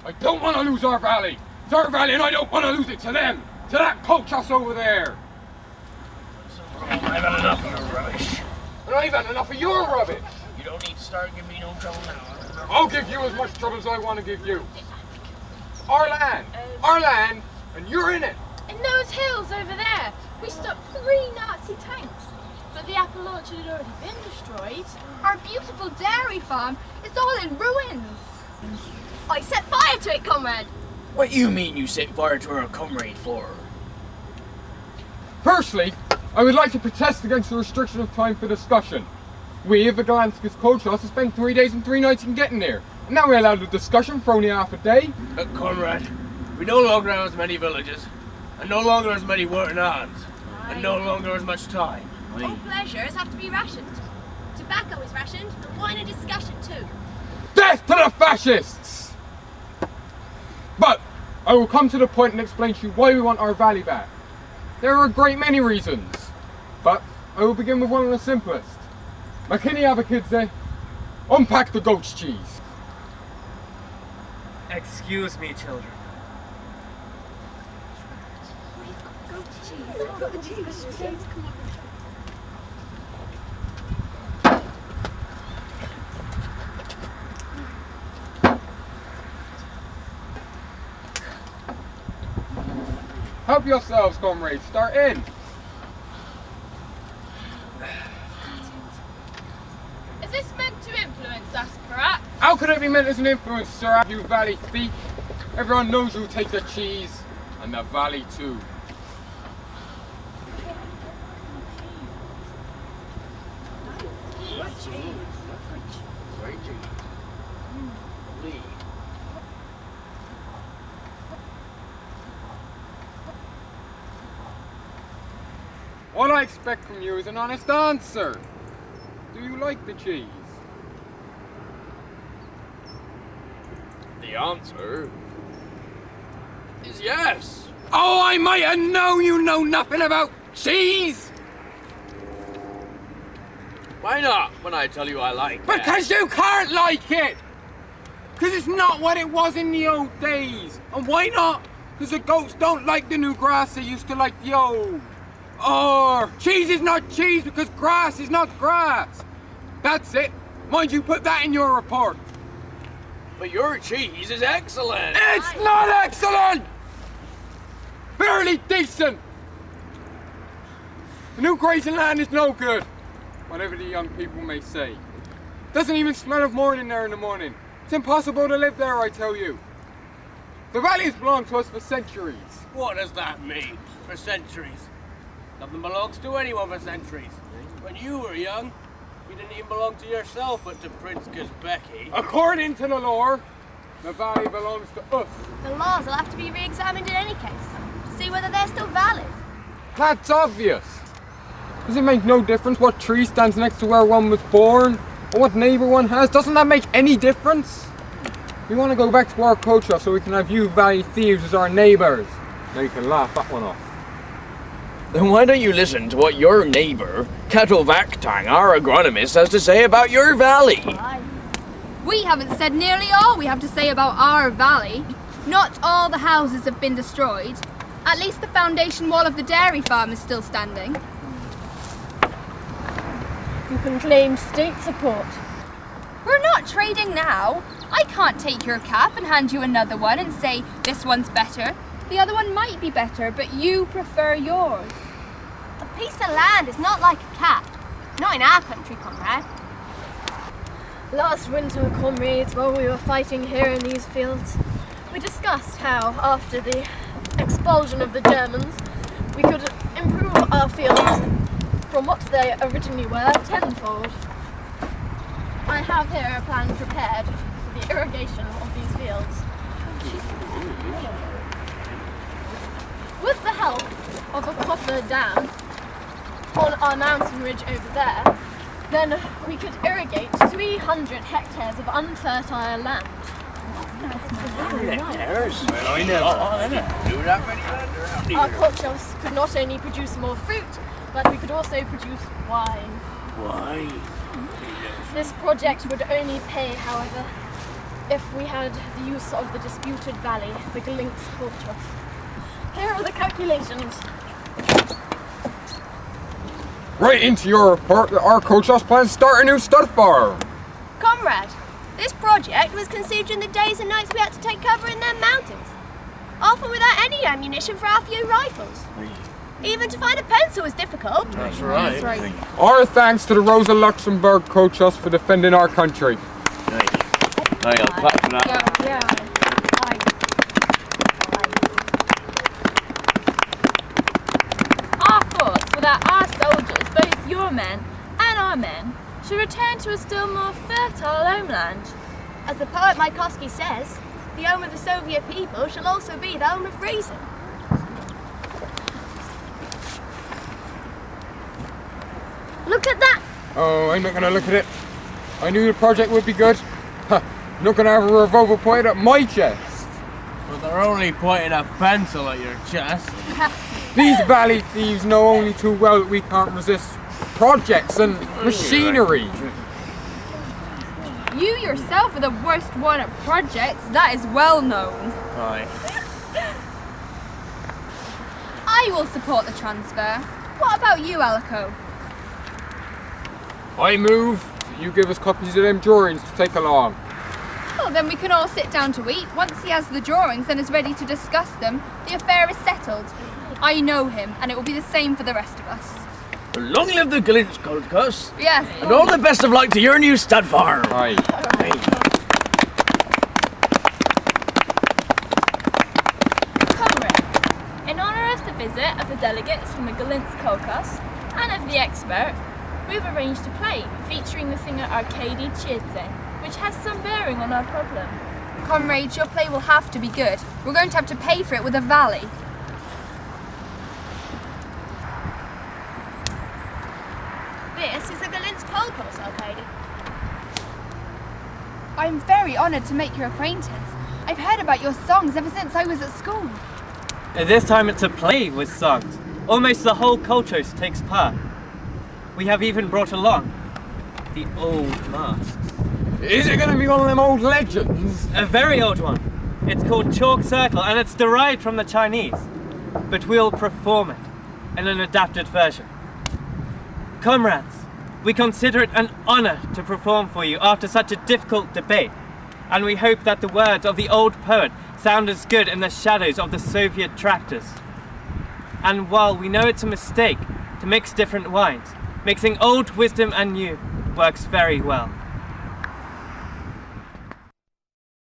I don't want to lose our valley. It's our valley and I don't want to lose it to them. To that coach house over there. I've had enough of your rubbish. And I've had enough of your rubbish. You don't need to start giving me no trouble now. I'll give you as much trouble as I want to give you. Our land, and you're in it. In those hills over there, we stopped 3 Nazi tanks. But the apple orchard had already been destroyed. Our beautiful dairy farm is all in ruins. I set fire to it, comrade. What you mean you set fire to our comrade for? Firstly, I would like to protest against the restriction of time for discussion. We of the Galanskis coach house have spent 3 days and 3 nights in getting here. And now we allowed a discussion for only half a day. Comrade, we no longer have as many villages, and no longer as many working hands, and no longer as much time. All pleasures have to be rationed. Tobacco is rationed, and wine and discussion too. Death to the fascists! But I will come to the point and explain to you why we want our valley back. There are a great many reasons, but I will begin with one of the simplest. McKinney have a kids there. Unpack the goat's cheese. Excuse me, children. Help yourselves, comrades. Start in. Is this meant to influence us, perhaps? How could it be meant as an influence, sir, you valley thief? Everyone knows you'll take the cheese, and the valley too. All I expect from you is an honest answer. Do you like the cheese? The answer is yes. Oh, I might have known you know nothing about cheese! Why not when I tell you I like it? Because you can't like it! Because it's not what it was in the old days. And why not? Because the goats don't like the new grass they used to like the old. Or cheese is not cheese because grass is not grass. That's it. Mind you, put that in your report. But your cheese is excellent. It's not excellent! Barely decent. The new grazing land is no good, whatever the young people may say. Doesn't even smell of morning there in the morning. It's impossible to live there, I tell you. The valley has belonged to us for centuries. What does that mean? For centuries? Nothing belongs to anyone for centuries. When you were young, you didn't even belong to yourself, but to Prince Gazbeki. According to the law, the valley belongs to us. The laws will have to be re-examined in any case, to see whether they're still valid. That's obvious. Does it make no difference what tree stands next to where one was born? Or what neighbour one has? Doesn't that make any difference? We want to go back to our culture so we can have you valley thieves as our neighbours. Now you can laugh that one off. Then why don't you listen to what your neighbour, Ketel Vaktang, our agronomist, has to say about your valley? We haven't said nearly all we have to say about our valley. Not all the houses have been destroyed. At least the foundation wall of the dairy farm is still standing. You can claim state support. We're not trading now. I can't take your cap and hand you another one and say this one's better. The other one might be better, but you prefer yours. A piece of land is not like a cat. Not in our country, comrade. Last winter, comrades, while we were fighting here in these fields, we discussed how, after the expulsion of the Germans, we could improve our fields from what they originally were tenfold. I have here a plan prepared for the irrigation of these fields. With the help of a copper dam on our mountain ridge over there, then we could irrigate 300 hectares of unfertile land. Hectares? Well, I never knew that many land around here. Our culture could not only produce more fruit, but we could also produce wine. Why? This project would only pay, however, if we had the use of the disputed valley, the Galinx culture. Here are the calculations. Right into your report that our Kochos plans to start a new stud farm. Comrade, this project was conceived in the days and nights we had to take cover in them mountains, often without any ammunition for our few rifles. Even to find a pencil was difficult. That's right. Our thanks to the Rosa Luxemburg Kochos for defending our country. I got clap for that. Yeah. Our thoughts were that our soldiers, both your men and our men, should return to a still more fertile homeland. As the poet Mayakovsky says, the home of the Soviet people shall also be the home of reason. Look at that! Oh, I'm not gonna look at it. I knew the project would be good. Ha, not gonna have a revolver pointed at my chest. But they're only pointing a pencil at your chest. These valley thieves know only too well that we can't resist projects and machinery. You yourself are the worst one at projects, that is well known. Aye. I will support the transfer. What about you, Alico? I move. You give us copies of them drawings to take along. Well, then we can all sit down to eat. Once he has the drawings and is ready to discuss them, the affair is settled. I know him, and it will be the same for the rest of us. Long live the Galinx Kochos, Yes. and all the best of luck to your new stud farm. Aye. Comrades, in honour of the visit of the delegates from the Galinx Kochos and of the expert, we've arranged a play featuring the singer Arkady cheese2, which has some bearing on our problem. Comrades, your play will have to be good. We're going to have to pay for it with a valley. This is the Galinx Kochos, Arkady. I'm very honoured to make your acquaintance. I've heard about your songs ever since I was at school. This time it's a play with songs. Almost the whole Kochos takes part. We have even brought along the old masks. Is it gonna be one of them old legends? A very old one. It's called Chalk Circle and it's derived from the Chinese. But we'll perform it in an adapted version. Comrades, we consider it an honor to perform for you after such a difficult debate. And we hope that the words of the old poet sound as good in the shadows of the Soviet tractors. And while we know it's a mistake to mix different wines, mixing old wisdom and new works very well.